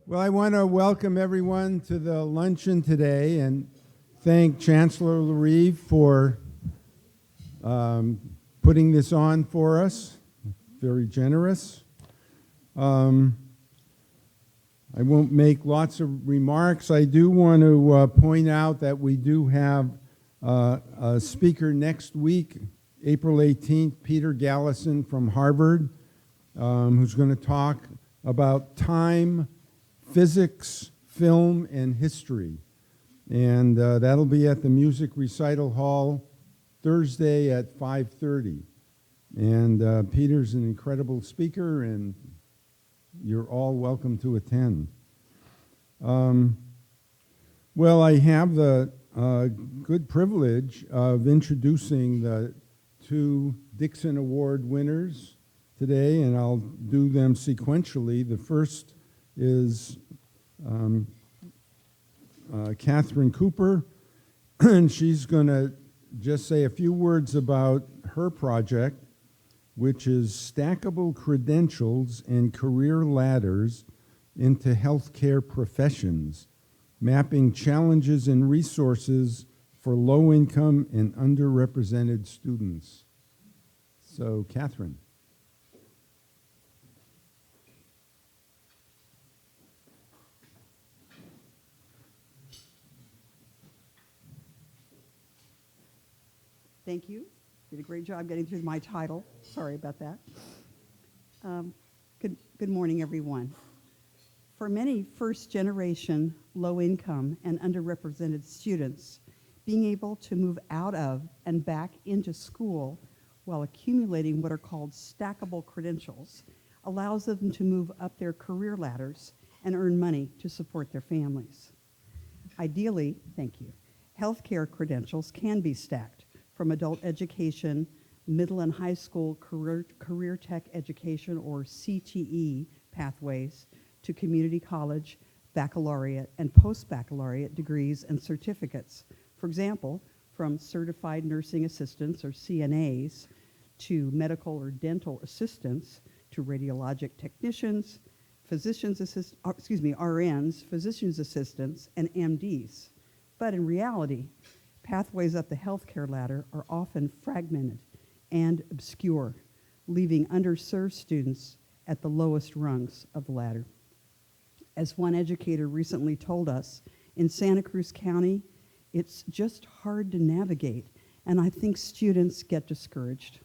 Well, I want to welcome everyone to the luncheon today and thank Chancellor Larive for putting this on for us. Very generous. I won't make lots of remarks. I do want to point out that we do have a speaker next week, April 18th, Peter Gallison from Harvard, who's going to talk about time, physics, film, and history. And that'll be at the Music Recital Hall Thursday at 5:30. And Peter's an incredible speaker, and you're all welcome to attend. Well, I have the good privilege of introducing the two Dixon Award winners today, and I'll do them sequentially. The first is Catherine Cooper, and she's going to just say a few words about her project, which is Stackable Credentials and Career Ladders into Healthcare Professions, mapping challenges and resources for low-income and underrepresented students. So, Catherine. Thank you. Did a great job getting through my title. Sorry about that. Good morning, everyone. For many first-generation, low-income, and underrepresented students, being able to move out of and back into school while accumulating what are called stackable credentials allows them to move up their career ladders and earn money to support their families. Ideally, thank you, healthcare credentials can be stacked from adult education, middle and high school career tech education, or CTE pathways, to community college, baccalaureate, and post-baccalaureate degrees and certificates. For example, from certified nursing assistants, or CNAs, to medical or dental assistants, to radiologic technicians, RNs, physician's assistants, and MDs. But in reality, pathways up the healthcare ladder are often fragmented and obscure, leaving underserved students at the lowest rungs of the ladder. As one educator recently told us, in Santa Cruz County, it's just hard to navigate, and I think students get discouraged.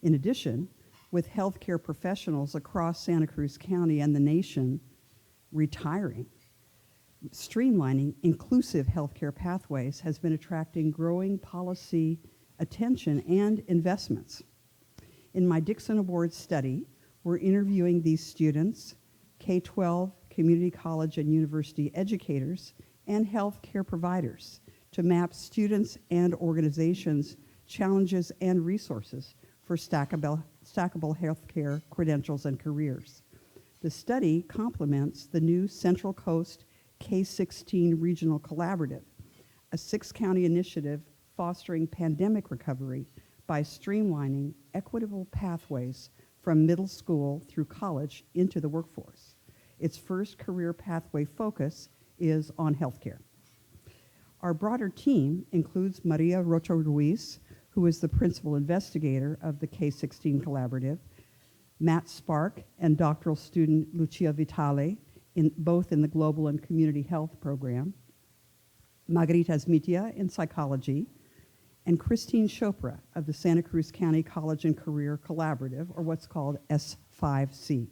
In addition, with healthcare professionals across Santa Cruz County and the nation retiring, streamlining inclusive healthcare pathways has been attracting growing policy attention and investments. In my Dixon Award study, we're interviewing these students, K-12, community college and university educators, and healthcare providers to map students and organizations' challenges and resources for stackable healthcare credentials and careers. The study complements the new Central Coast K-16 Regional Collaborative, a 6-county initiative fostering pandemic recovery by streamlining equitable pathways from middle school through college into the workforce. Its first career pathway focus is on healthcare. Our broader team includes Maria Rocha Ruiz, who is the principal investigator of the K-16 Collaborative, Matt Spark and doctoral student Lucia Vitale, both in the Global and Community Health program, Margarita Zmitia in psychology, and Christine Chopra of the Santa Cruz County College and Career Collaborative, or what's called S5C.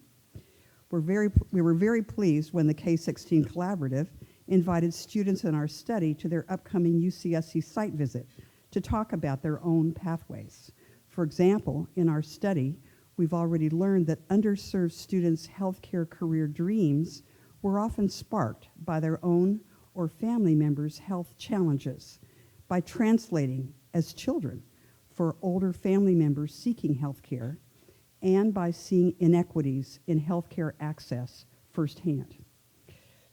We were very pleased when the K-16 Collaborative invited students in our study to their upcoming UCSC site visit to talk about their own pathways. For example, in our study, we've already learned that underserved students' healthcare career dreams were often sparked by their own or family members' health challenges, by translating as children for older family members seeking health care, and by seeing inequities in healthcare access firsthand.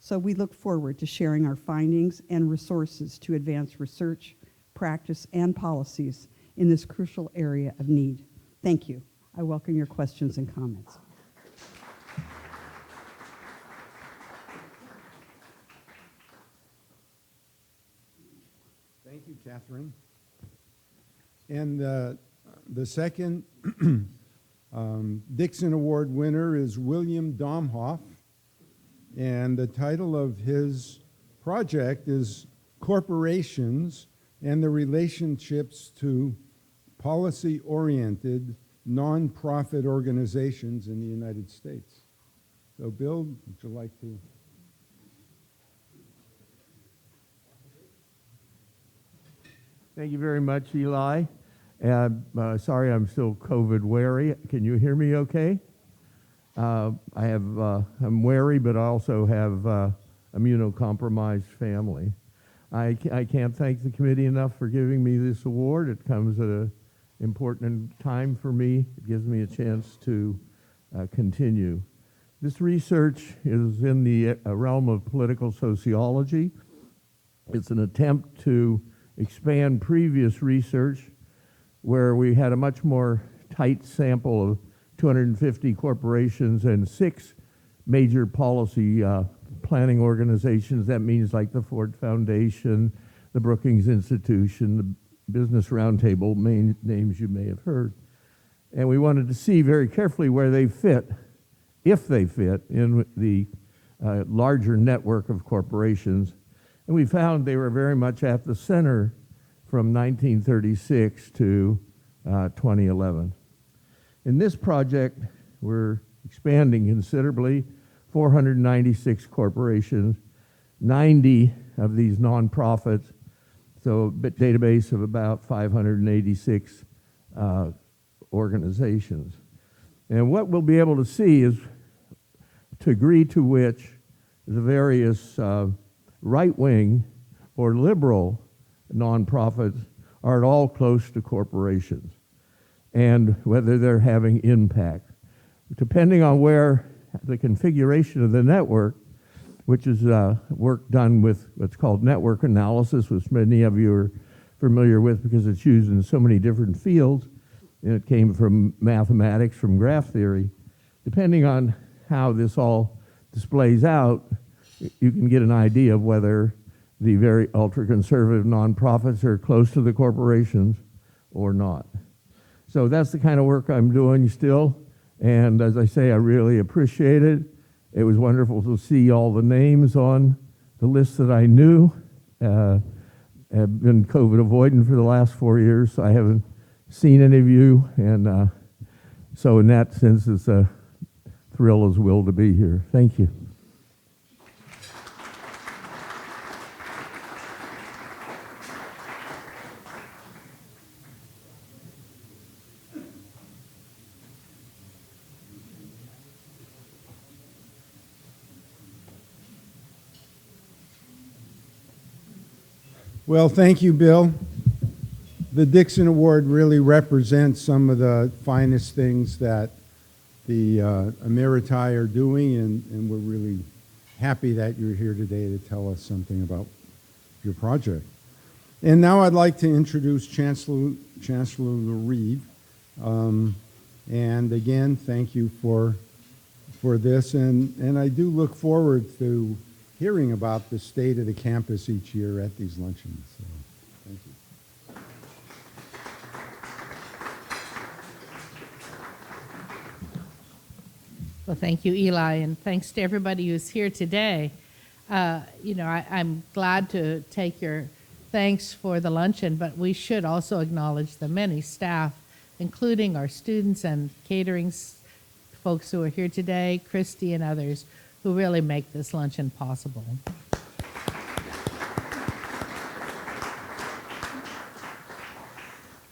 So we look forward to sharing our findings and resources to advance research, practice, and policies in this crucial area of need. Thank you. I welcome your questions and comments. you, Catherine. And the second Dixon Award winner is William Domhoff. And the title of his project is Corporations and the Relationships to Policy-Oriented Nonprofit Organizations in the United States. So, Bill, would you like to? Thank you very much, Eli. Sorry, I'm still COVID wary. Can you hear me okay? I'm wary, but I also have immunocompromised family. I can't thank the committee enough for giving me this award. It comes at an important time for me. It gives me a chance to continue. This research is in the realm of political sociology. It's an attempt to expand previous research where we had a much more tight sample of 250 corporations and 6 major policy planning organizations. That means like the Ford Foundation, the Brookings Institution, the Business Roundtable, main names you may have heard. And we wanted to see very carefully where they fit, if they fit, in the larger network of corporations. And we found they were very much at the center from 1936 to 2011. In this project, we're expanding considerably, 496 corporations, 90 of these nonprofits, so a database of about 586 organizations. And what we'll be able to see is to agree to which the various right-wing or liberal nonprofits are at all close to corporations and whether they're having impact. Depending on where the configuration of the network, which is work done with what's called network analysis, which many of you are familiar with because it's used in so many different fields, and it came from mathematics, from graph theory. Depending on how this all displays out, you can get an idea of whether the very ultra-conservative nonprofits are close to the corporations or not. So that's the kind of work I'm doing still, and as I say, I really appreciate it. It was wonderful to see all the names on the list that I knew. I've been COVID avoidant for the last 4 years, so I haven't seen any of you, and so in that sense, it's a thrill as will to be here. Thank you. Well, thank you, Bill. The Dixon Award really represents some of the finest things that the Emeriti are doing, and we're really happy that you're here today to tell us something about your project. And now I'd like to introduce Chancellor Reeve. And again, thank you for this, and I do look forward to hearing about the state of the campus each year at these luncheons. So, thank you. Well, thank you, Eli, and thanks to everybody who's here today. I'm glad to take your thanks for the luncheon, but we should also acknowledge the many staff, including our students and catering folks who are here today, Christy and others, who really make this luncheon possible.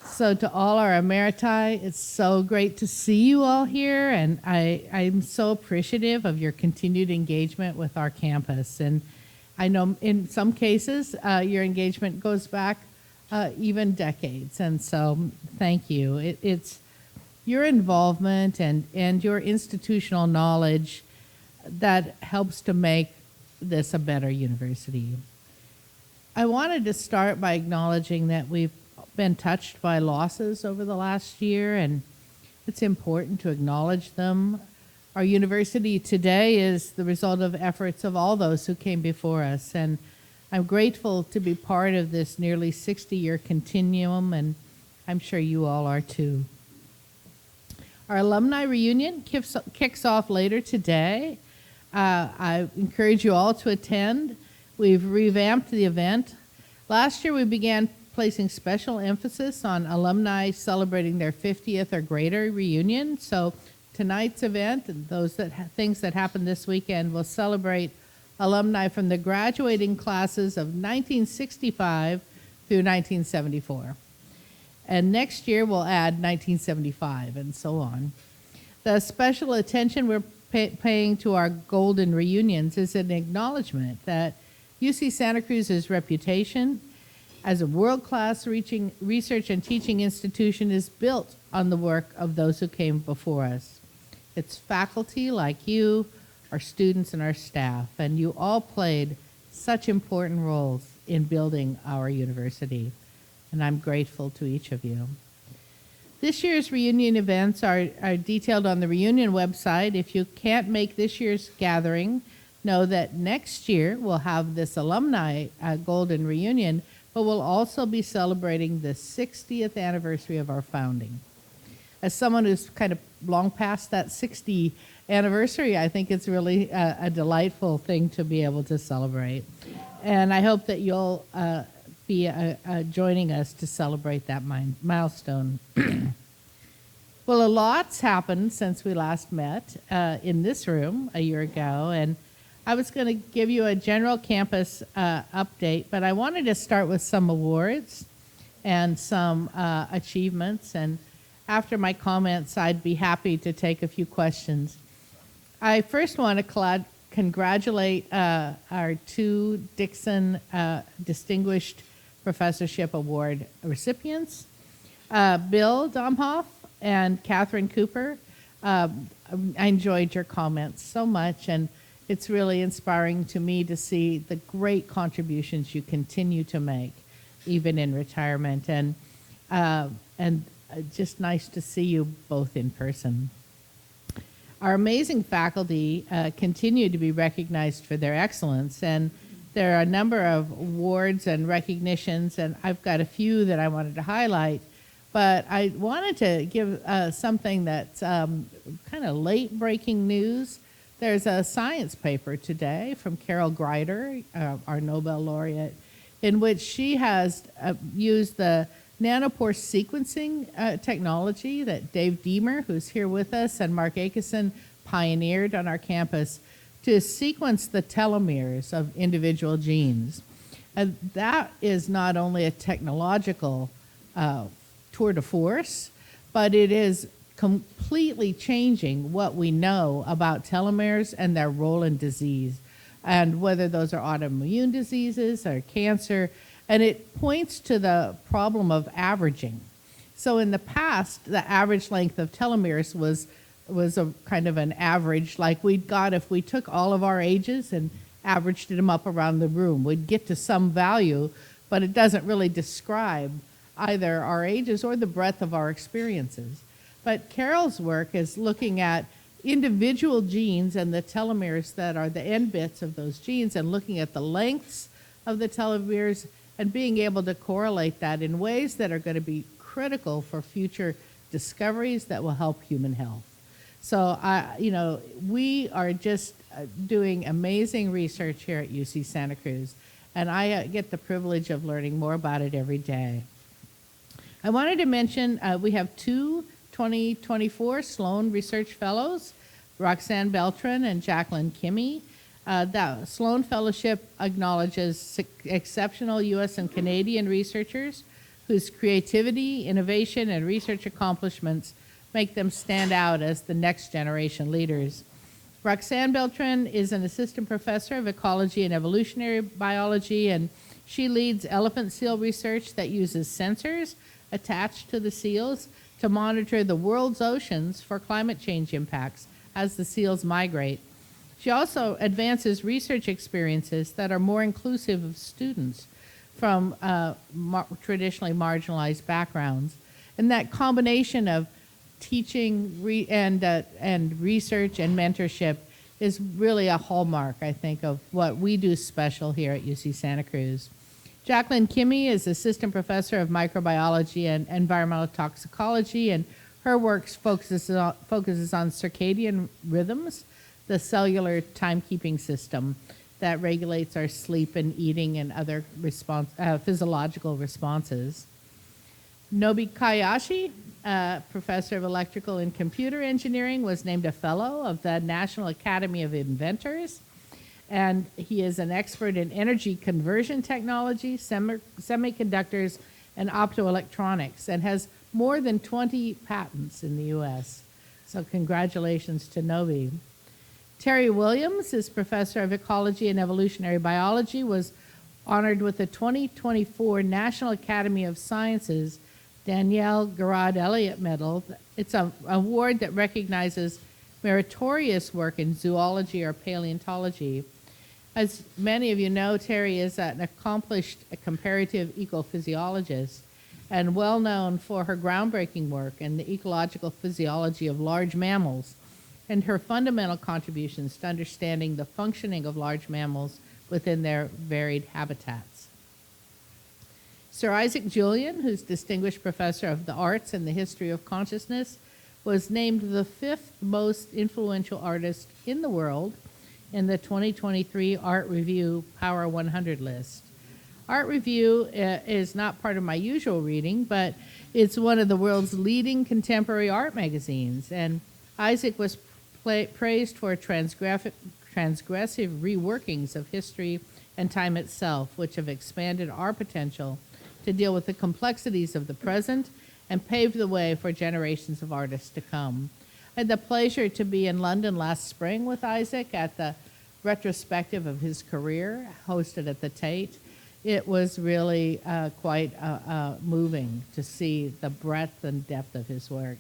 So to all our Emeriti, it's so great to see you all here, and I'm so appreciative of your continued engagement with our campus. And I know in some cases your engagement goes back even decades, and so thank you. It's your involvement and your institutional knowledge that helps to make this a better university. I wanted to start by acknowledging that we've been touched by losses over the last year, and it's important to acknowledge them. Our university today is the result of efforts of all those who came before us, and I'm grateful to be part of this nearly 60-year continuum, and I'm sure you all are too. Our alumni reunion kicks off later today. I encourage you all to attend. We've revamped the event. Last year we began placing special emphasis on alumni celebrating their 50th or greater reunion. So tonight's event and things that happen this weekend will celebrate alumni from the graduating classes of 1965 through 1974. And next year we'll add 1975 and so on. The special attention we're paying to our golden reunions is an acknowledgement that UC Santa Cruz's reputation as a world-class research and teaching institution is built on the work of those who came before us. It's faculty like you, our students and our staff, and you all played such important roles in building our university, and I'm grateful to each of you. This year's reunion events are detailed on the reunion website. If you can't make this year's gathering, know that next year we'll have this alumni golden reunion, but we'll also be celebrating the 60th anniversary of our founding. As someone who's kind of long past that 60 anniversary, I think it's really a delightful thing to be able to celebrate. And I hope that you'll be joining us to celebrate that milestone. Well, a lot's happened since we last met in this room a year ago, and I was going to give you a general campus update, but I wanted to start with some awards and some achievements, and after my comments, I'd be happy to take a few questions. I first want to congratulate our two Dixon Distinguished Professorship Award recipients, Bill Domhoff and Catherine Cooper. I enjoyed your comments so much, and it's really inspiring to me to see the great contributions you continue to make, even in retirement, and just nice to see you both in person. Our amazing faculty continue to be recognized for their excellence, and there are a number of awards and recognitions, and I've got a few that I wanted to highlight, but I wanted to give something that's kind of late-breaking news. There's a science paper today from Carol Greider, our Nobel laureate, in which she has used the nanopore sequencing technology that Dave Deemer, who's here with us, and Mark Akeson pioneered on our campus to sequence the telomeres of individual genes. And that is not only a technological tour de force, but it is completely changing what we know about telomeres and their role in disease, and whether those are autoimmune diseases or cancer. And it points to the problem of averaging. So in the past, the average length of telomeres was a kind of an average, like we'd got if we took all of our ages and averaged them up around the room. We'd get to some value, but it doesn't really describe either our ages or the breadth of our experiences. But Carol's work is looking at individual genes and the telomeres that are the end bits of those genes, and looking at the lengths of the telomeres and being able to correlate that in ways that are going to be critical for future discoveries that will help human health. So, we are just doing amazing research here at UC Santa Cruz, and I get the privilege of learning more about it every day. I wanted to mention we have two 2024 Sloan Research Fellows, Roxanne Beltran and Jacqueline Kimmy. The Sloan Fellowship acknowledges exceptional U.S. and Canadian researchers whose creativity, innovation, and research accomplishments make them stand out as the next generation leaders. Roxanne Beltran is an assistant professor of ecology and evolutionary biology, and she leads elephant seal research that uses sensors attached to the seals to monitor the world's oceans for climate change impacts as the seals migrate. She also advances research experiences that are more inclusive of students from traditionally marginalized backgrounds. And that combination of teaching and research and mentorship is really a hallmark, I think, of what we do special here at UC Santa Cruz. Jacqueline Kimmy is assistant professor of microbiology and environmental toxicology, and her work focuses on circadian rhythms, the cellular timekeeping system that regulates our sleep and eating and other physiological responses. Nobi Kayashi, professor of electrical and computer engineering, was named a fellow of the National Academy of Inventors, and he is an expert in energy conversion technology, semiconductors, and optoelectronics, and has more than 20 patents in the U.S. So congratulations to Nobi. Terry Williams is professor of ecology and evolutionary biology, was honored with the 2024 National Academy of Sciences Danielle Garrard Elliott Medal. It's an award that recognizes meritorious work in zoology or paleontology. As many of you know, Terry is an accomplished comparative ecophysiologist and well known for her groundbreaking work in the ecological physiology of large mammals and her fundamental contributions to understanding the functioning of large mammals within their varied habitats. Sir Isaac Julian, who's Distinguished Professor of the Arts and the History of Consciousness, was named the 5th most influential artist in the world in the 2023 Art Review Power 100 list. Art Review is not part of my usual reading, but it's one of the world's leading contemporary art magazines, and Isaac was praised for transgressive reworkings of history and time itself, which have expanded our potential to deal with the complexities of the present and paved the way for generations of artists to come. I had the pleasure to be in London last spring with Isaac at the retrospective of his career, hosted at the Tate. It was really quite moving to see the breadth and depth of his work.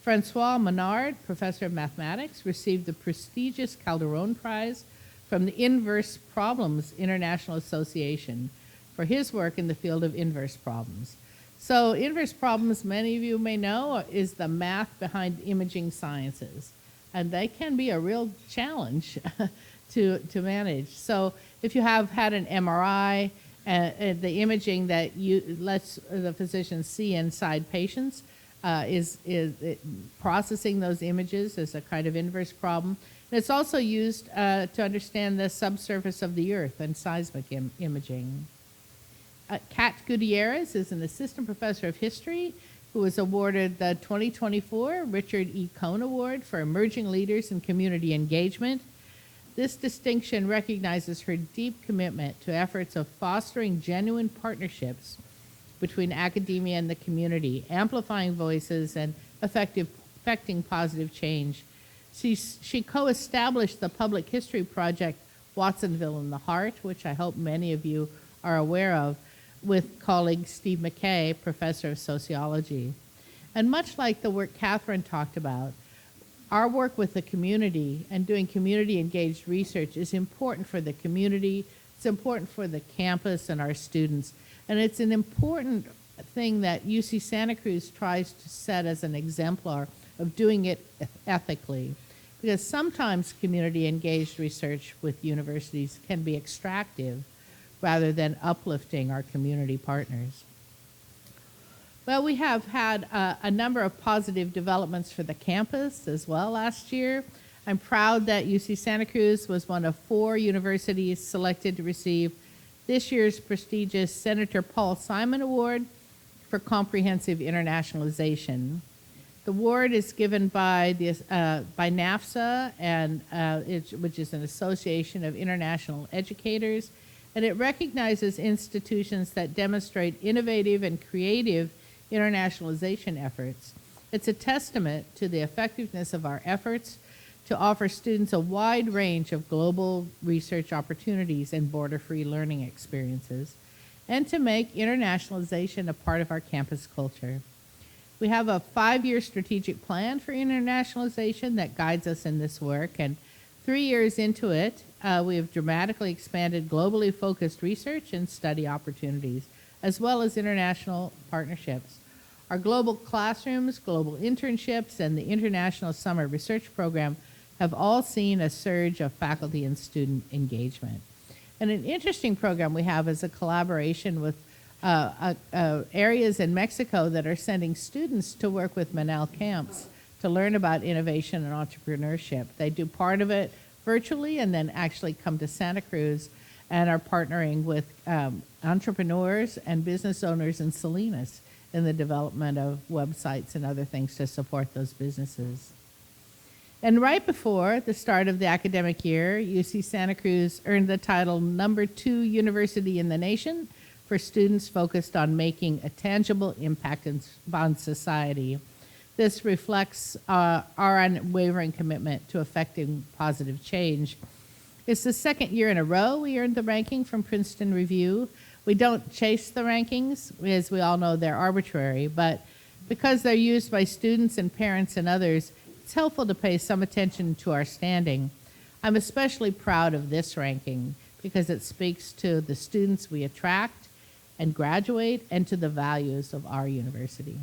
Francois Menard, professor of mathematics, received the prestigious Calderon Prize from the Inverse Problems International Association for his work in the field of inverse problems. So inverse problems, many of you may know, is the math behind imaging sciences. And they can be a real challenge to manage. So if you have had an MRI, the imaging that lets the physician see inside patients is processing those images as a kind of inverse problem. And it's also used to understand the subsurface of the Earth and seismic imaging. Kat Gutierrez is an assistant professor of history who was awarded the 2024 Richard E. Cohn Award for Emerging Leaders in Community Engagement. This distinction recognizes her deep commitment to efforts of fostering genuine partnerships between academia and the community, amplifying voices and affecting positive change. She co-established the public history project Watsonville in the Heart, which I hope many of you are aware of, with colleague Steve McKay, professor of sociology. And much like the work Catherine talked about, our work with the community and doing community-engaged research is important for the community, it's important for the campus and our students, and it's an important thing that UC Santa Cruz tries to set as an exemplar of doing it ethically. Because sometimes community-engaged research with universities can be extractive rather than uplifting our community partners. Well, we have had a number of positive developments for the campus as well last year. I'm proud that UC Santa Cruz was one of 4 universities selected to receive this year's prestigious Senator Paul Simon Award for Comprehensive Internationalization. The award is given by NAFSA, which is an association of international educators, and it recognizes institutions that demonstrate innovative and creative internationalization efforts. It's a testament to the effectiveness of our efforts to offer students a wide range of global research opportunities and border-free learning experiences, and to make internationalization a part of our campus culture. We have a 5-year strategic plan for internationalization that guides us in this work, and 3 years into it, we have dramatically expanded globally focused research and study opportunities, as well as international partnerships. Our global classrooms, global internships, and the International Summer Research Program have all seen a surge of faculty and student engagement. And an interesting program we have is a collaboration with areas in Mexico that are sending students to work with Manal camps to learn about innovation and entrepreneurship. They do part of it virtually and then actually come to Santa Cruz and are partnering with entrepreneurs and business owners in Salinas in the development of websites and other things to support those businesses. And right before the start of the academic year, UC Santa Cruz earned the title #2 university in the nation for students focused on making a tangible impact on society. This reflects our unwavering commitment to effecting positive change. It's the second year in a row we earned the ranking from Princeton Review. We don't chase the rankings, as we all know they're arbitrary, but because they're used by students and parents and others, it's helpful to pay some attention to our standing. I'm especially proud of this ranking because it speaks to the students we attract and graduate and to the values of our university.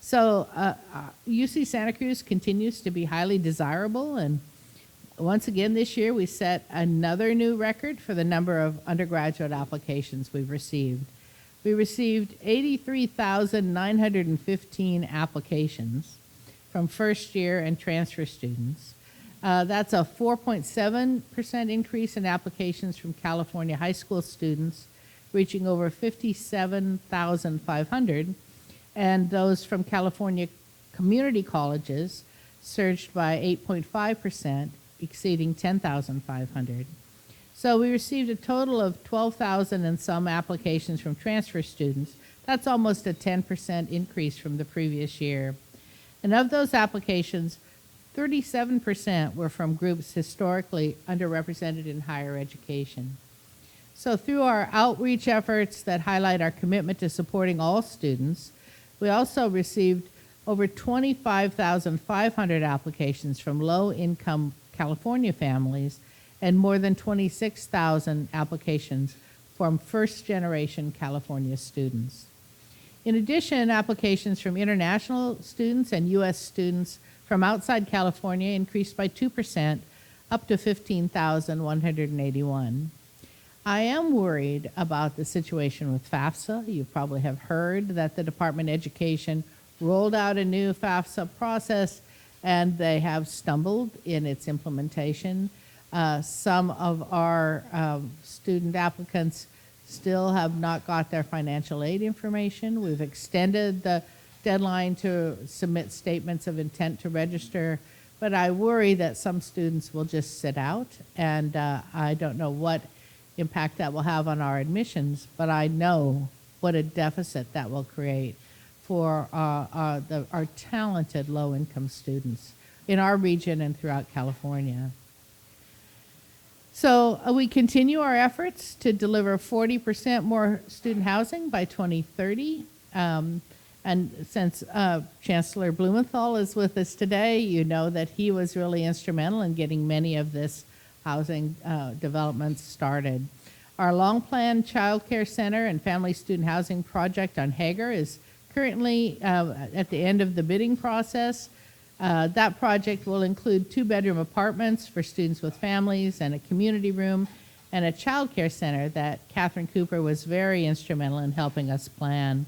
So UC Santa Cruz continues to be highly desirable, and once again this year we set another new record for the number of undergraduate applications we've received. We received 83,915 applications from first year and transfer students. That's a 4.7% increase in applications from California high school students, reaching over 57,500, and those from California community colleges surged by 8.5%, exceeding 10,500. So we received a total of 12,000 and some applications from transfer students. That's almost a 10% increase from the previous year. And of those applications, 37% were from groups historically underrepresented in higher education. So through our outreach efforts that highlight our commitment to supporting all students, we also received over 25,500 applications from low-income California families and more than 26,000 applications from first-generation California students. In addition, applications from international students and U.S. students from outside California increased by 2%, up to 15,181. I am worried about the situation with FAFSA. You probably have heard that the Department of Education rolled out a new FAFSA process, and they have stumbled in its implementation. Some of our student applicants still have not got their financial aid information. We've extended the deadline to submit statements of intent to register, but I worry that some students will just sit out, and I don't know what impact that will have on our admissions, but I know what a deficit that will create for our talented low-income students in our region and throughout California. So we continue our efforts to deliver 40% more student housing by 2030. And since Chancellor Blumenthal is with us today, you know that he was really instrumental in getting many of this housing developments started. Our long-planned child care center and family student housing project on Hager is currently at the end of the bidding process. That project will include 2-bedroom apartments for students with families and a community room and a child care center that Catherine Cooper was very instrumental in helping us plan.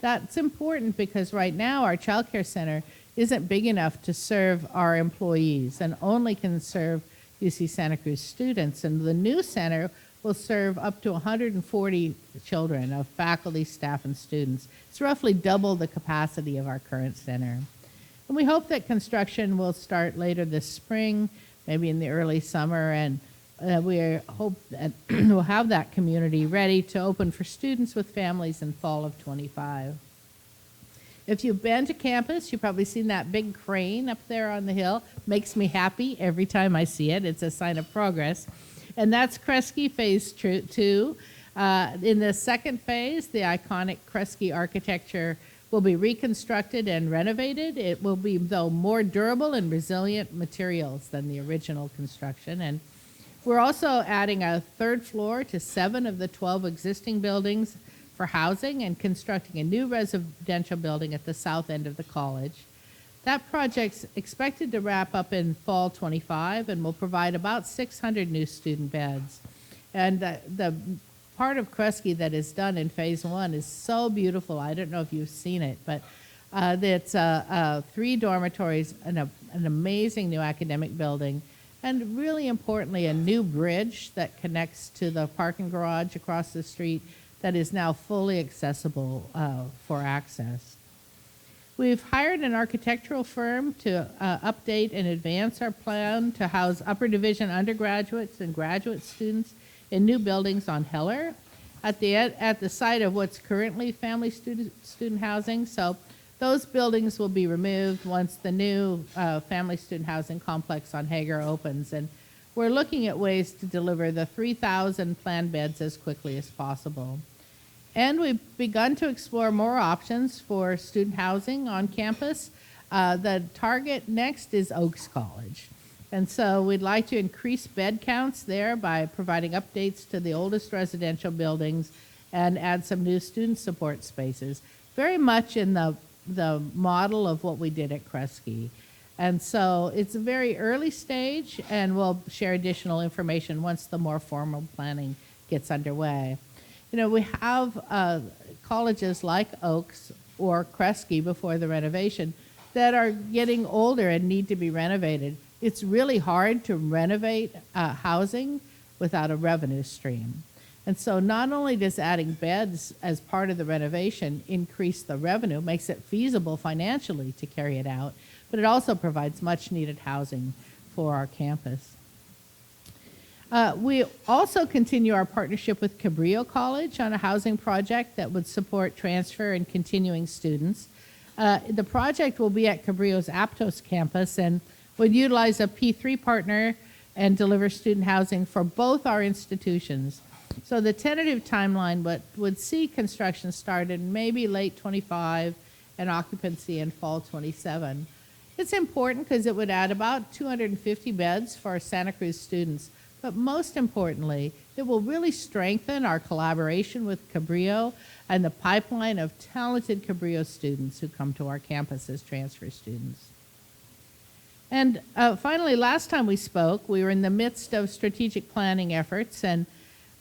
That's important because right now our child care center isn't big enough to serve our employees and only can serve UC Santa Cruz students. And the new center will serve up to 140 children of faculty, staff, and students. It's roughly double the capacity of our current center. And we hope that construction will start later this spring, maybe in the early summer, and we hope that we'll have that community ready to open for students with families in fall of '25. If you've been to campus, you've probably seen that big crane up there on the hill. Makes me happy every time I see it. It's a sign of progress. And that's Kresge Phase 2. In the second phase, the iconic Kresge architecture will be reconstructed and renovated. It will be, though, more durable and resilient materials than the original construction. And we're also adding a 3rd floor to 7 of the 12 existing buildings for housing and constructing a new residential building at the south end of the college. That project's expected to wrap up in fall 25 and will provide about 600 new student beds. And the part of Kresge that is done in phase 1 is so beautiful. I don't know if you've seen it, but it's 3 dormitories and an amazing new academic building, and really importantly, a new bridge that connects to the parking garage across the street that is now fully accessible for access. We've hired an architectural firm to update and advance our plan to house upper division undergraduates and graduate students in new buildings on Heller at the site of what's currently family student housing. So those buildings will be removed once the new family student housing complex on Hager opens. And we're looking at ways to deliver the 3,000 planned beds as quickly as possible. And we've begun to explore more options for student housing on campus. The target next is Oaks College. And so we'd like to increase bed counts there by providing updates to the oldest residential buildings and add some new student support spaces, very much in the model of what we did at Kresge. And so it's a very early stage, and we'll share additional information once the more formal planning gets underway. You know, we have colleges like Oaks or Kresge before the renovation that are getting older and need to be renovated. It's really hard to renovate housing without a revenue stream. And so not only does adding beds as part of the renovation increase the revenue, makes it feasible financially to carry it out, but it also provides much needed housing for our campus. We also continue our partnership with Cabrillo College on a housing project that would support transfer and continuing students. The project will be at Cabrillo's Aptos campus and would utilize a P3 partner and deliver student housing for both our institutions. So the tentative timeline would see construction start in maybe late 25 and occupancy in fall 27. It's important because it would add about 250 beds for our Santa Cruz students. But most importantly, it will really strengthen our collaboration with Cabrillo and the pipeline of talented Cabrillo students who come to our campus as transfer students. And finally, last time we spoke, we were in the midst of strategic planning efforts, and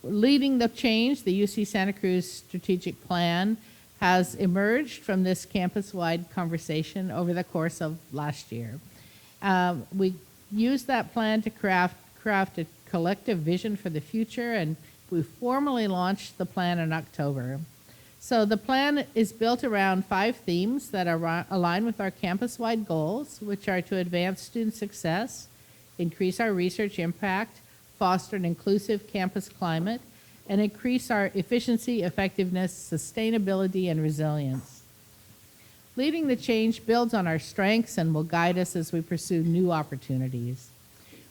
leading the change, the UC Santa Cruz strategic plan has emerged from this campus-wide conversation over the course of last year. We used that plan to craft a collective vision for the future, and we formally launched the plan in October. So the plan is built around 5 themes that are aligned with our campus-wide goals, which are to advance student success, increase our research impact, foster an inclusive campus climate, and increase our efficiency, effectiveness, sustainability, and resilience. Leading the change builds on our strengths and will guide us as we pursue new opportunities.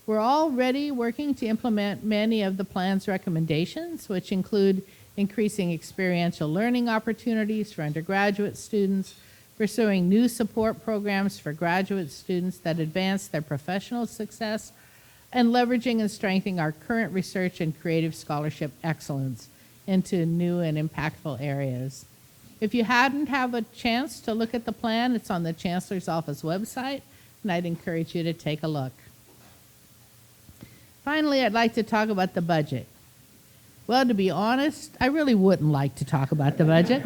We're already working to implement many of the plan's recommendations, which include increasing experiential learning opportunities for undergraduate students, pursuing new support programs for graduate students that advance their professional success, and leveraging and strengthening our current research and creative scholarship excellence into new and impactful areas. If you hadn't have a chance to look at the plan, it's on the Chancellor's office website, and I'd encourage you to take a look. Finally, I'd like to talk about the budget. Well, to be honest, I really wouldn't like to talk about the budget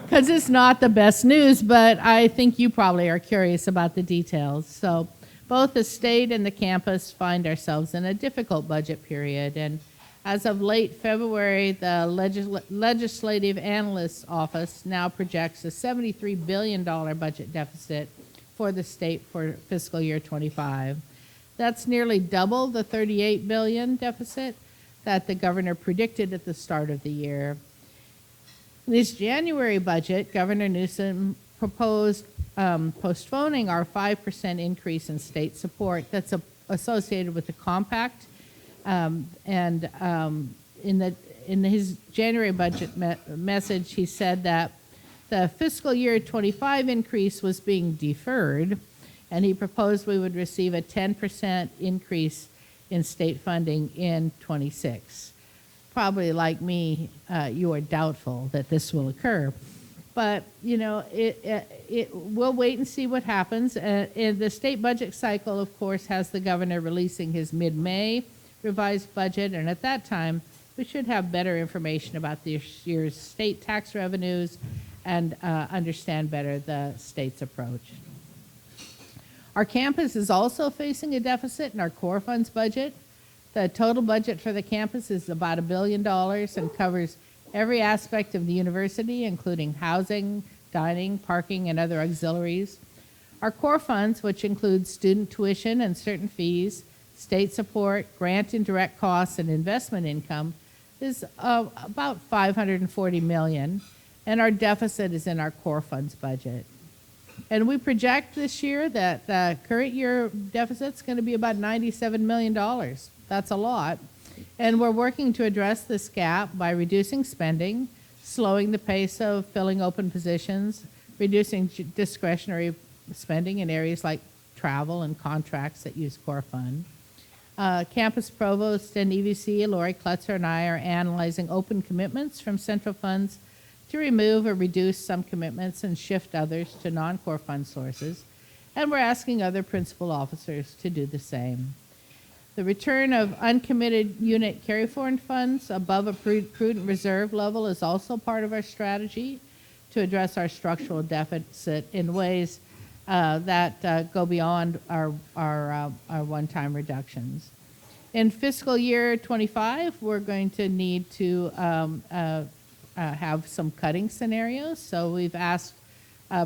because it's not the best news, but I think you probably are curious about the details. So both the state and the campus find ourselves in a difficult budget period, and as of late February, the Legislative Analyst's Office now projects a $73 billion budget deficit for the state for fiscal year 25. That's nearly double the $38 billion deficit that the governor predicted at the start of the year. In this January budget, Governor Newsom proposed postponing our 5% increase in state support that's associated with the compact. In his January budget message, he said that the fiscal year 25 increase was being deferred, and he proposed we would receive a 10% increase in state funding in 26. Probably like me, you are doubtful that this will occur. But, you know, we'll wait and see what happens. And the state budget cycle, of course, has the governor releasing his mid-May revised budget. And at that time, we should have better information about this year's state tax revenues and understand better the state's approach. Our campus is also facing a deficit in our core funds budget. The total budget for the campus is about $1 billion and covers every aspect of the university, including housing, dining, parking, and other auxiliaries. Our core funds, which include student tuition and certain fees, state support, grant and direct costs, and investment income, is about $540 million, and our deficit is in our core funds budget. And we project this year that the current year deficit is going to be about $97 million. That's a lot. And we're working to address this gap by reducing spending, slowing the pace of filling open positions, reducing discretionary spending in areas like travel and contracts that use core fund. Campus Provost and EVC, Lori Klutzer, and I are analyzing open commitments from central funds to remove or reduce some commitments and shift others to non-core fund sources. And we're asking other principal officers to do the same. The return of uncommitted unit carry-forward funds above a prudent reserve level is also part of our strategy to address our structural deficit in ways that go beyond our one-time reductions. In fiscal year 25, we're going to need to have some cutting scenarios. So we've asked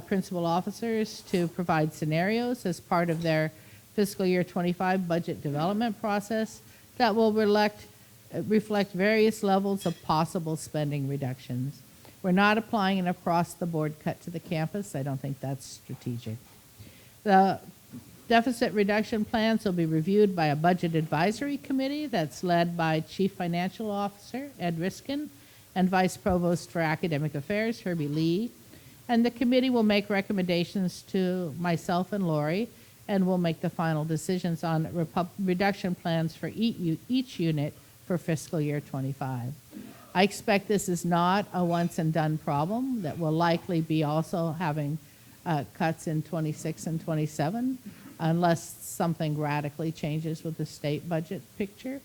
principal officers to provide scenarios as part of their fiscal year 25 budget development process that will reflect various levels of possible spending reductions. We're not applying an across-the-board cut to the campus. I don't think that's strategic. The deficit reduction plans will be reviewed by a budget advisory committee that's led by Chief Financial Officer Ed Riskin and Vice Provost for Academic Affairs Herbie Lee. And the committee will make recommendations to myself and Lori, and we'll make the final decisions on reduction plans for each unit for fiscal year 25. I expect this is not a once and done problem, that will likely be also having cuts in 26 and 27, unless something radically changes with the state budget picture.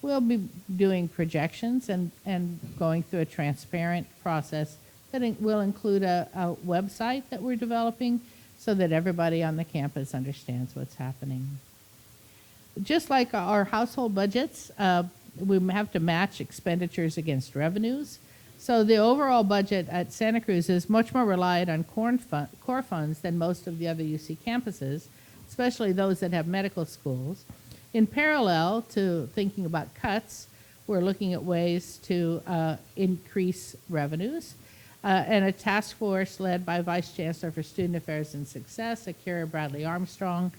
We'll be doing projections and going through a transparent process that will include a website that we're developing so that everybody on the campus understands what's happening. Just like our household budgets, we have to match expenditures against revenues. So the overall budget at Santa Cruz is much more reliant on core funds than most of the other UC campuses, especially those that have medical schools. In parallel to thinking about cuts, we're looking at ways to increase revenues. And a task force led by Vice Chancellor for Student Affairs and Success, Akira Bradley Armstrong,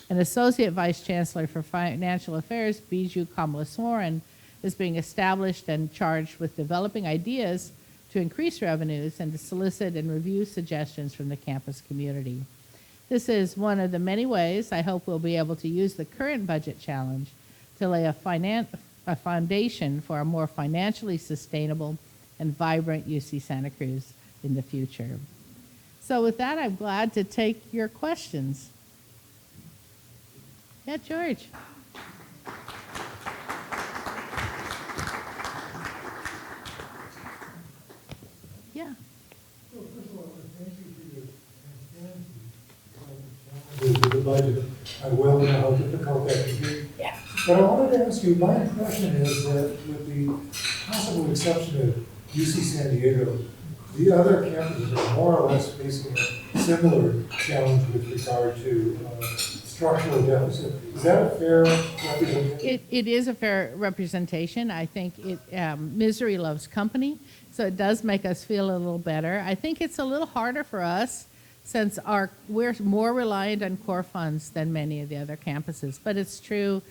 and Associate Vice Chancellor for Financial Affairs, Biju Kamlaswaran, is being established and charged with developing ideas to increase revenues and to solicit and review suggestions from the campus community. This is one of the many ways I hope we'll be able to use the current budget challenge to lay a foundation for a more financially sustainable and vibrant UC Santa Cruz in the future. So with that, I'm glad to take your questions. Yeah, George. Yeah. Well, first of all, thank you for your transparency with the budget. I well know how difficult that can be. Yeah. But I wanted to ask you, my impression is that with the possible exception of UC San Diego, the other campuses are more or less facing a similar challenge with regard to structural deficit. Is that a fair representation? It is a fair representation. I think misery loves company, so it does make us feel a little better. I think it's a little harder for us since we're more reliant on core funds than many of the other campuses. But it's true,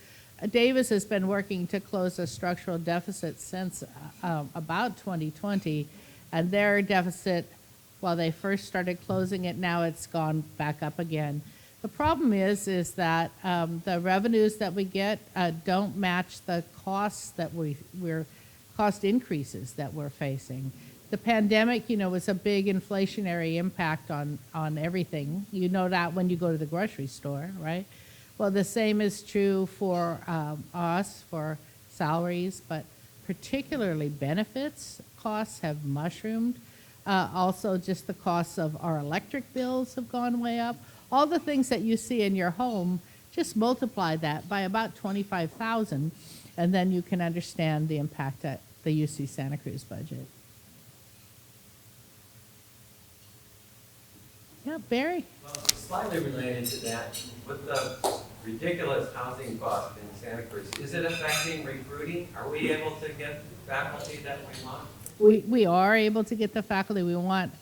Davis has been working to close a structural deficit since about 2020, and their deficit, while they first started closing it, now it's gone back up again. The problem is that the revenues that we get don't match the costs that cost increases that we're facing. the pandemic, was a big inflationary impact on everything. You know that when you go to the grocery store, right? Well, the same is true for us, for salaries, but particularly benefits costs have mushroomed. Also, just the costs of our electric bills have gone way up. All the things that you see in your home, just multiply that by about 25,000, and then you can understand the impact at the UC Santa Cruz budget. Yeah, Barry? Well, slightly related to that, with the ridiculous housing bust in Santa Cruz, is it affecting recruiting? Are we able to get faculty that we want? We are able to get the faculty we want.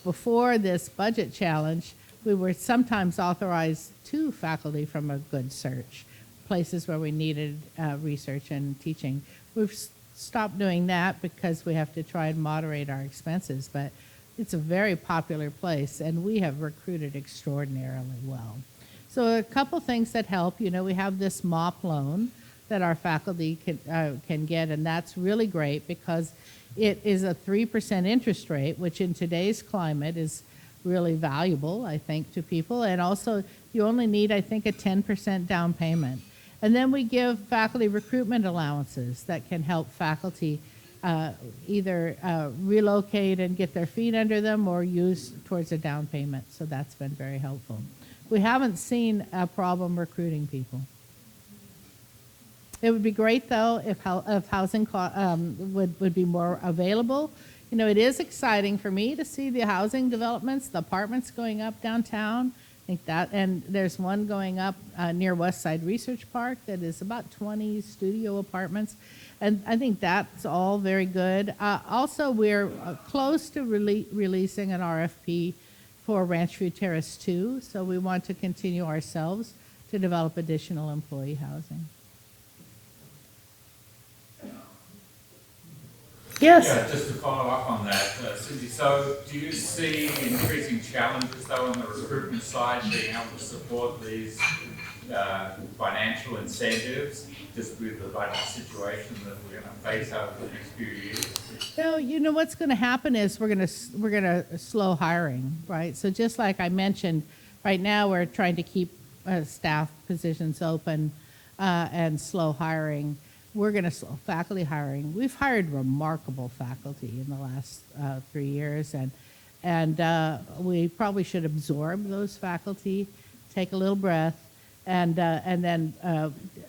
Before this budget challenge, we were sometimes authorized 2 faculty from a good search, places where we needed research and teaching. We've stopped doing that because we have to try and moderate our expenses, but it's a very popular place, and we have recruited extraordinarily well. So a couple things that help, we have this MOP loan that our faculty can get, and that's really great because it is a 3% interest rate, which in today's climate is really valuable, I think, to people. And also, you only need, I think, a 10% down payment. And then we give faculty recruitment allowances that can help faculty either relocate and get their feet under them or use towards a down payment. So that's been very helpful. We haven't seen a problem recruiting people. It would be great, though, if housing would be more available. It is exciting for me to see the housing developments, the apartments going up downtown. I think that, and there's one going up near West Side Research Park that is about 20 studio apartments. And I think that's all very good. Also, we're close to releasing an RFP for Ranch View Terrace 2, so we want to continue ourselves to develop additional employee housing. Yes. Yeah, just to follow up on that, Cindy, so do you see increasing challenges though on the recruitment side, being able to support these financial incentives just with the budget situation that we're going to face over the next few years? No, what's going to happen is we're going to slow hiring, right? So just like I mentioned, right now we're trying to keep staff positions open and slow hiring. We're going to slow faculty hiring. We've hired remarkable faculty in the last 3 years, and we probably should absorb those faculty, take a little breath, and then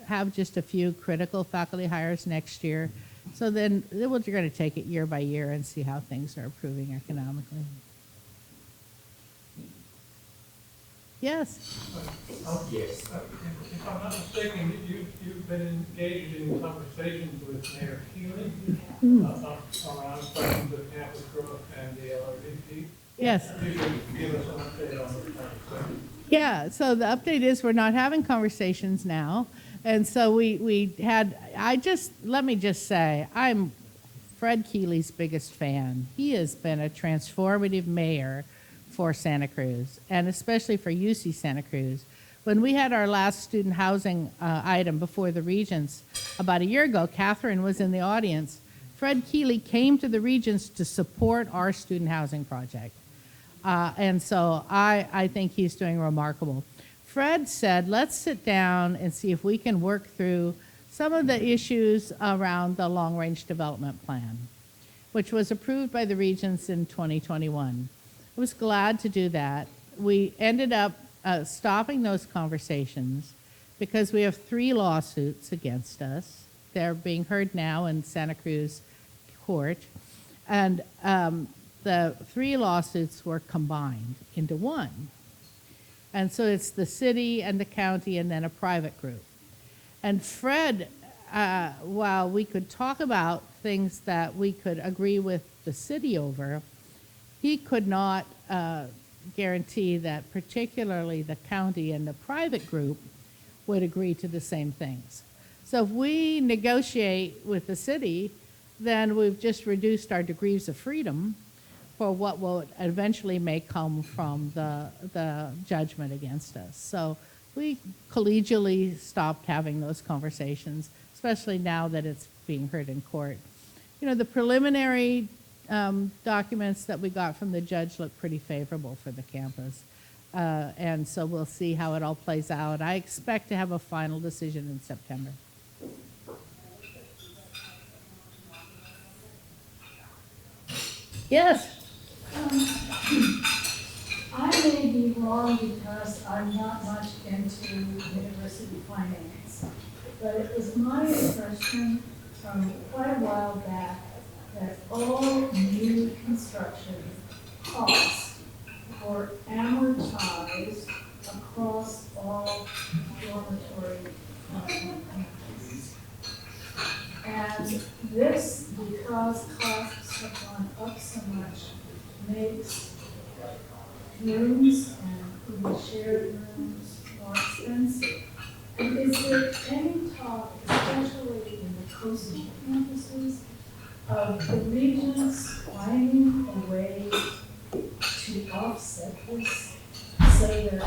have just a few critical faculty hires next year. So then we're going to take it year by year and see how things are improving economically. Yes. Yes. If I'm not mistaken, you've been engaged in conversations with Mayor Healy around questions of campus growth and the LRDP. Yes. Could you give us an update on the conversation? Yeah, so the update is we're not having conversations now. And so we had, let me just say, I'm Fred Keeley's biggest fan. He has been a transformative mayor for Santa Cruz, and especially for UC Santa Cruz. When we had our last student housing item before the Regents about a year ago, Catherine was in the audience. Fred Keeley came to the Regents to support our student housing project. And so I think he's doing remarkable. Fred said, let's sit down and see if we can work through some of the issues around the long-range development plan, which was approved by the Regents in 2021. I was glad to do that. We ended up stopping those conversations because we have 3 lawsuits against us. They're being heard now in Santa Cruz court. And the 3 lawsuits were combined into one. And so it's the city and the county and then a private group. And Fred, while we could talk about things that we could agree with the city over, he could not guarantee that particularly the county and the private group would agree to the same things. So if we negotiate with the city, then we've just reduced our degrees of freedom for what will eventually may come from the judgment against us. So we collegially stopped having those conversations, especially now that it's being heard in court. you know, the preliminary documents that we got from the judge look pretty favorable for the campus. And so we'll see how it all plays out. I expect to have a final decision in September. Yes. I may be wrong because I'm not much into university finance, but it was my impression from quite a while back that all new construction costs were amortized across all dormitory campuses. And this, because costs have gone up so much, makes rooms and even shared rooms more expensive. And is there any talk, especially in the coastal campuses, of the regents finding a way to offset this so that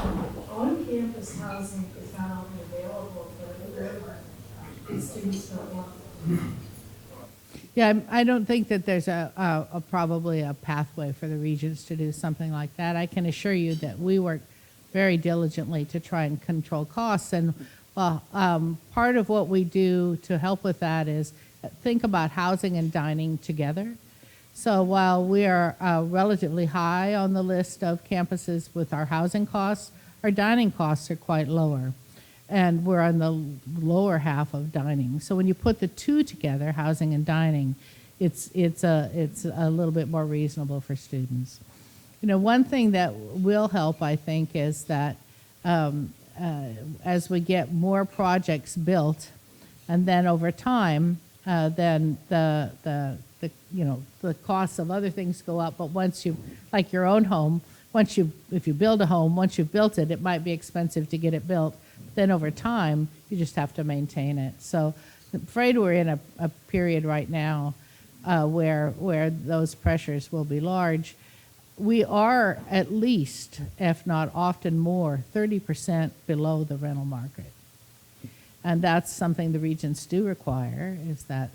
on-campus housing is not only available but available to students don't want them? Yeah, I don't think that there's probably a pathway for the regents to do something like that. I can assure you that we work very diligently to try and control costs. And part of what we do to help with that is think about housing and dining together. So while we are relatively high on the list of campuses with our housing costs, our dining costs are quite lower. And we're on the lower half of dining. So when you put the two together, housing and dining, it's a little bit more reasonable for students. You know, one thing that will help, I think, is that as we get more projects built, and then over time, then the costs of other things go up. But once you, like your own home, if you build a home, once you've built it, it might be expensive to get it built. Then over time, you just have to maintain it. So I'm afraid we're in a period right now where those pressures will be large. We are at least, if not often more, 30% below the rental market. And that's something the regents do require, is that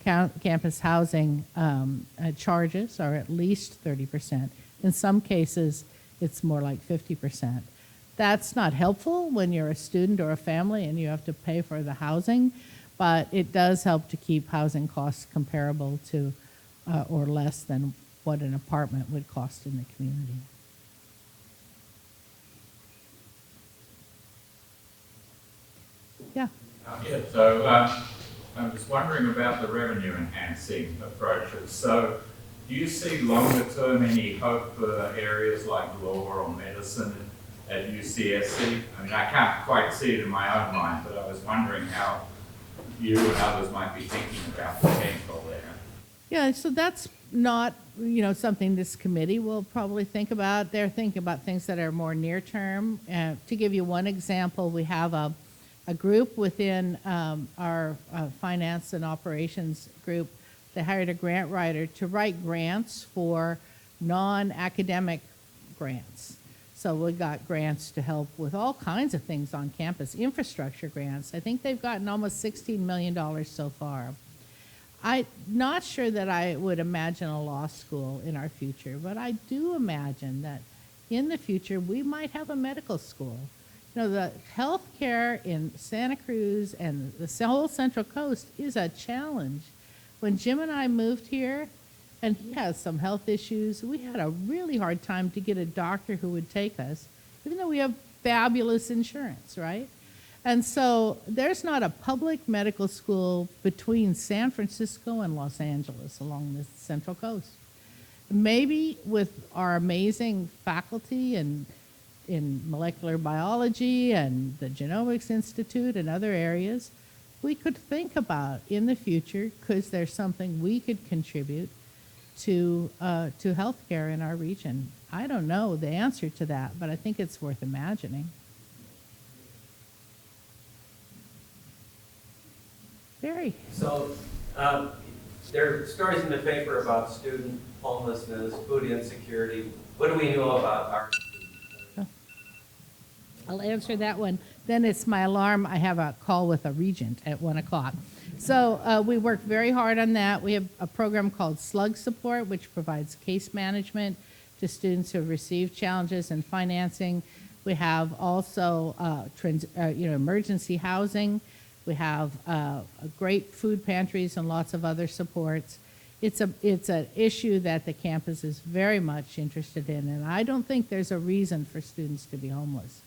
campus housing charges are at least 30%. In some cases, it's more like 50%. That's not helpful when you're a student or a family and you have to pay for the housing, but it does help to keep housing costs comparable to or less than what an apartment would cost in the community. Yeah. So I'm just wondering about the revenue enhancing approaches. So do you see longer term any hope for areas like law or medicine at UCSC? I mean, I can't quite see it in my own mind, but I was wondering how you and others might be thinking about potential there. Yeah, so that's not, something this committee will probably think about. They're thinking about things that are more near term. To give you one example, we have a group within our finance and operations group. They hired a grant writer to write grants for non-academic grants. So we got grants to help with all kinds of things on campus, infrastructure grants. I think they've gotten almost $16 million so far. I'm not sure that I would imagine a law school in our future, but I do imagine that in the future we might have a medical school. The healthcare in Santa Cruz and the whole Central Coast is a challenge. When Jim and I moved here, and he has some health issues, we had a really hard time to get a doctor who would take us, even though we have fabulous insurance, right? And so there's not a public medical school between San Francisco and Los Angeles along the Central Coast. Maybe with our amazing faculty and in molecular biology and the Genomics Institute and other areas, we could think about in the future, because there's something we could contribute to healthcare in our region. I don't know the answer to that, but I think it's worth imagining. Barry. So there are stories in the paper about student homelessness, food insecurity. What do we know about our students? I'll answer that one. then it's my alarm. I have a call with a regent at 1 o'clock. So we work very hard on that. We have a program called Slug Support, which provides case management to students who have received challenges in financing. We have also emergency housing. We have great food pantries and lots of other supports. It's an issue that the campus is very much interested in, and I don't think there's a reason for students to be homeless.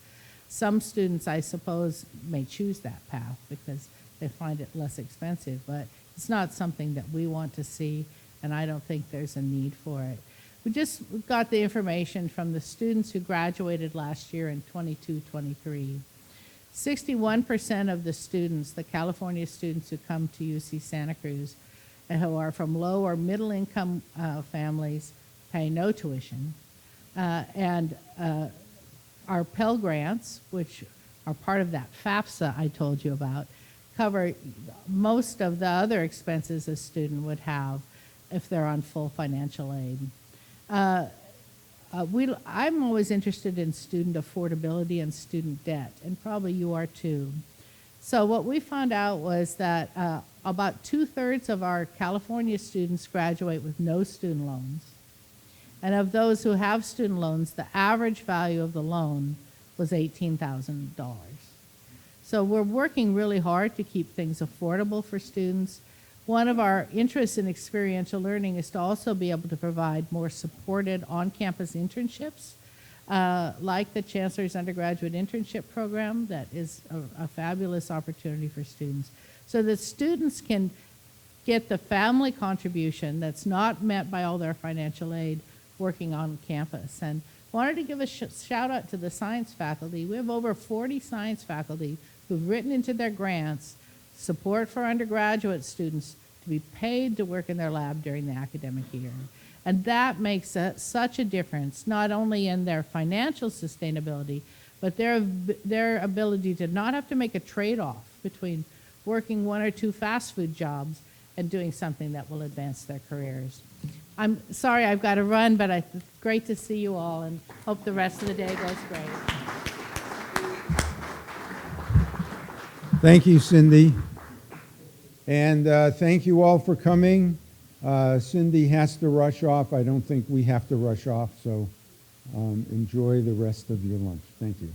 Some students, I suppose, may choose that path because they find it less expensive, but it's not something that we want to see, and I don't think there's a need for it. We just got the information from the students who graduated last year in 22-23. 61% of the students, the California students who come to UC Santa Cruz, who are from low or middle income families, pay no tuition. And our Pell Grants, which are part of that FAFSA I told you about, cover most of the other expenses a student would have if they're on full financial aid. I'm always interested in student affordability and student debt, and probably you are too. So what we found out was that about 2/3 of our California students graduate with no student loans. And of those who have student loans, the average value of the loan was $18,000. So we're working really hard to keep things affordable for students. One of our interests in experiential learning is to also be able to provide more supported on-campus internships, like the Chancellor's undergraduate internship program that is a fabulous opportunity for students, so that students can get the family contribution that's not met by all their financial aid working on campus. And wanted to give a shout out to the science faculty. We have over 40 science faculty who've written into their grants support for undergraduate students to be paid to work in their lab during the academic year. And that makes such a difference, not only in their financial sustainability, but their ability to not have to make a trade-off between working 1 or 2 fast food jobs and doing something that will advance their careers. I'm sorry I've got to run, but it's great to see you all, and hope the rest of the day goes great. Thank you, Cindy. And thank you all for coming. Cindy has to rush off. I don't think we have to rush off, so enjoy the rest of your lunch. Thank you.